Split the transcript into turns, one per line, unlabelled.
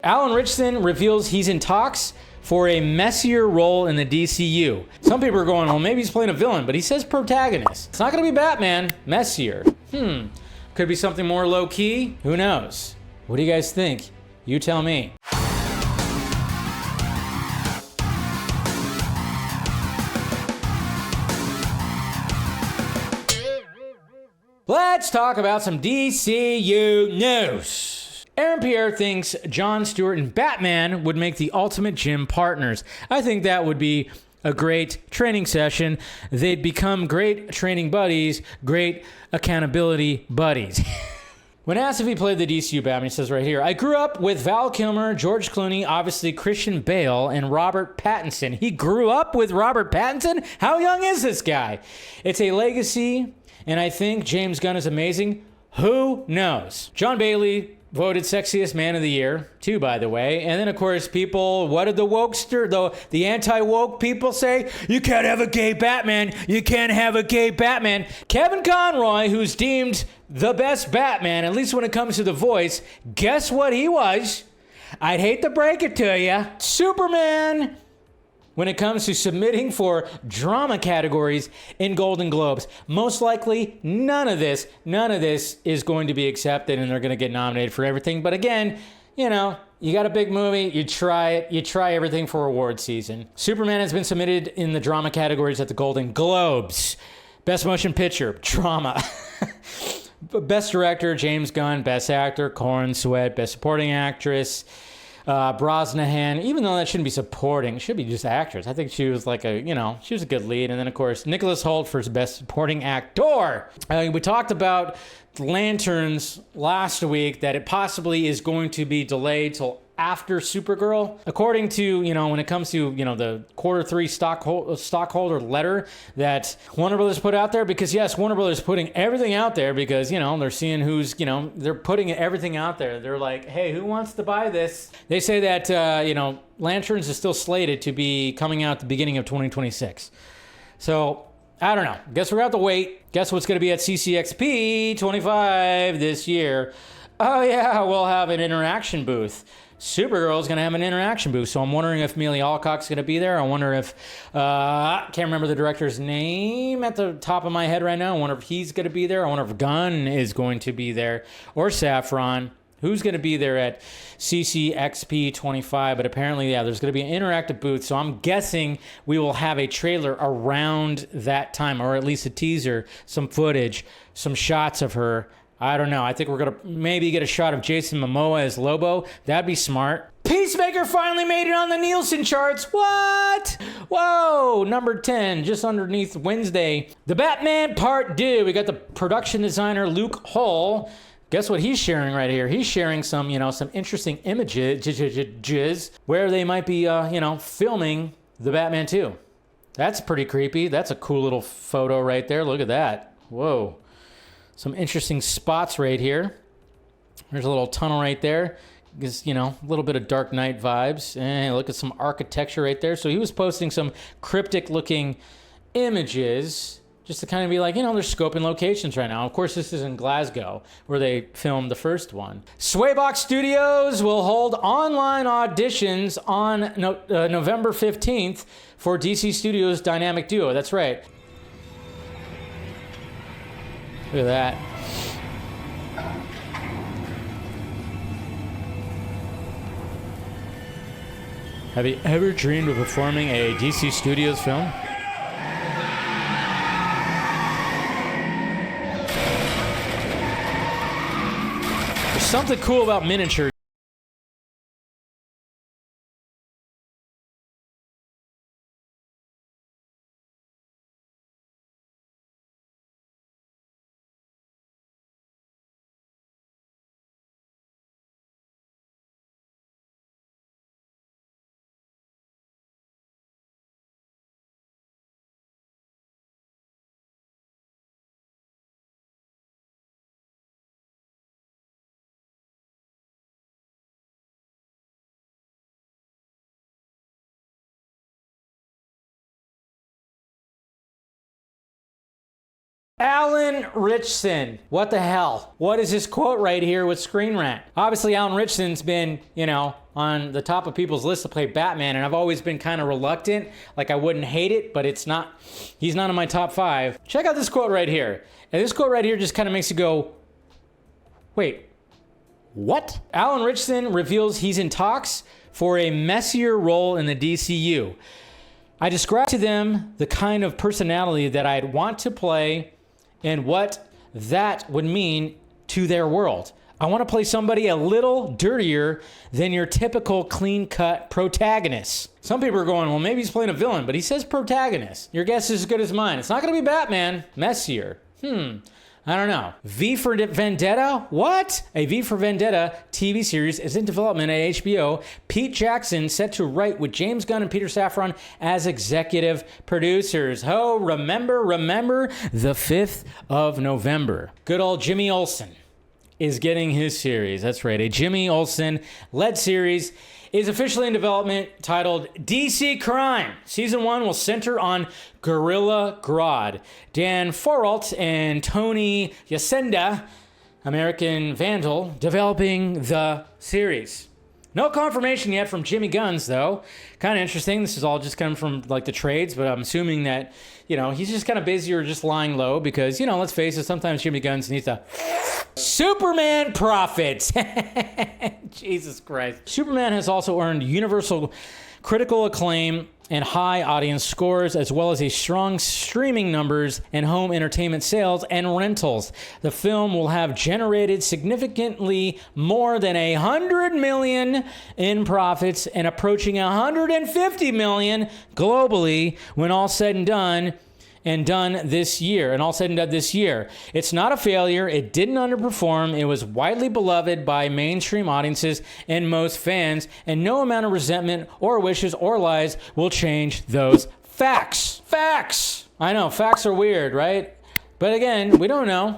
Alan Ritchson reveals he's in talks for a messier role in the DCU. Some people are going, well, maybe he's playing a villain, but he says protagonist. It's not gonna be Batman, messier. Could be something more low-key? Who knows? What do you guys think? You tell me. Let's talk about some DCU news. Aaron Pierre thinks Jon Stewart and Batman would make the ultimate gym partners. I think that would be a great training session. They'd become great training buddies, great accountability buddies. When asked if he played the DCU Batman, he says right here, I grew up with Val Kilmer, George Clooney, obviously Christian Bale, and Robert Pattinson. He grew up with Robert Pattinson? How young is this guy? It's a legacy, and I think James Gunn is amazing. Who knows? John Bailey voted sexiest man of the year, too, by the way. And then, of course, people, what did the wokester, the anti-woke people say? You can't have a gay Batman. You can't have a gay Batman. Kevin Conroy, who's deemed the best Batman, at least when it comes to the voice, guess what he was? I'd hate to break it to you. Superman. When it comes to submitting for drama categories in Golden Globes, most likely none of this is going to be accepted and they're going to get nominated for everything. But again, you know, you got a big movie, you try it, you try everything for award season. Superman has been submitted in the drama categories at the Golden Globes. Best Motion Picture, drama. Best Director, James Gunn. Best Actor, Corn Sweat. Best Supporting Actress, Brosnahan, even though that shouldn't be supporting, it should be just actress. I think she was like she was a good lead. And then, of course, Nicholas Hoult for his Best Supporting Actor. We talked about Lanterns last week, that it possibly is going to be delayed till after Supergirl. According to, when it comes to, the Q3 stockholder letter that Warner Brothers put out there, because yes, Warner Brothers putting everything out there because, they're seeing who's, they're putting everything out there. They're like, hey, who wants to buy this? They say that, Lanterns is still slated to be coming out at the beginning of 2026. So, I don't know. Guess we're going to have to wait. Guess what's going to be at CCXP 25 this year? Oh yeah, we'll have an interaction booth. Supergirl is going to have an interaction booth, so I'm wondering if Amelia Alcock's going to be there. I wonder if, can't remember the director's name at the top of my head right now. I wonder if he's going to be there. I wonder if Gunn is going to be there, or Saffron. Who's going to be there at CCXP 25? But apparently, yeah, there's going to be an interactive booth, so I'm guessing we will have a trailer around that time, or at least a teaser, some footage, some shots of her. I don't know. I think we're going to maybe get a shot of Jason Momoa as Lobo. That'd be smart. Peacemaker finally made it on the Nielsen charts. What? Whoa, number 10, just underneath Wednesday. The Batman Part 2. We got the production designer Luke Hull. Guess what he's sharing right here? He's sharing some, some interesting images where they might be, filming the Batman 2. That's pretty creepy. That's a cool little photo right there. Look at that. Whoa. Some interesting spots right here. There's a little tunnel right there. Gives, a little bit of Dark Knight vibes. And look at some architecture right there. So he was posting some cryptic looking images just to kind of be like, they're scoping locations right now. Of course, this is in Glasgow where they filmed the first one. Swaybox Studios will hold online auditions on November 15th for DC Studios' Dynamic Duo. That's right. Look at that. Have you ever dreamed of performing a DC Studios film? There's something cool about miniatures. Alan Ritchson. What the hell? What is this quote right here with Screen Rant? Obviously, Alan Ritchson's been, on the top of people's list to play Batman, and I've always been kind of reluctant. Like, I wouldn't hate it, but he's not in my top 5. Check out this quote right here. And this quote right here just kind of makes you go, wait, what? Alan Ritchson reveals he's in talks for a messier role in the DCU. I described to them the kind of personality that I'd want to play and what that would mean to their world. I want to play somebody a little dirtier than your typical clean-cut protagonist. Some people are going, well, maybe he's playing a villain, but he says protagonist. Your guess is as good as mine. It's not going to be Batman. Messier. I don't know. V for Vendetta? What? A V for Vendetta TV series is in development at HBO. Pete Jackson set to write with James Gunn and Peter Safran as executive producers. Oh, remember the 5th of November. Good old Jimmy Olsen is getting his series. That's right. A Jimmy Olsen-led series is officially in development, titled DC Crime. Season 1 will center on Gorilla Grodd. Dan Foralt and Tony Yacenda, American Vandal, developing the series. No confirmation yet from Jimmy Gunn's, though. Kind of interesting. This is all just coming from like the trades, but I'm assuming that, he's just kind of busy or just lying low because, let's face it, sometimes Jimmy Gunn's needs to Superman profits. Jesus Christ. Superman has also earned universal critical acclaim and high audience scores, as well as a strong streaming numbers and home entertainment sales and rentals. The film will have generated significantly more than $100 million in profits and approaching $150 million globally when all said and done. This year. It's not a failure. It didn't underperform. It was widely beloved by mainstream audiences and most fans, and no amount of resentment or wishes or lies will change those facts. Facts! I know, facts are weird, right? But again, we don't know.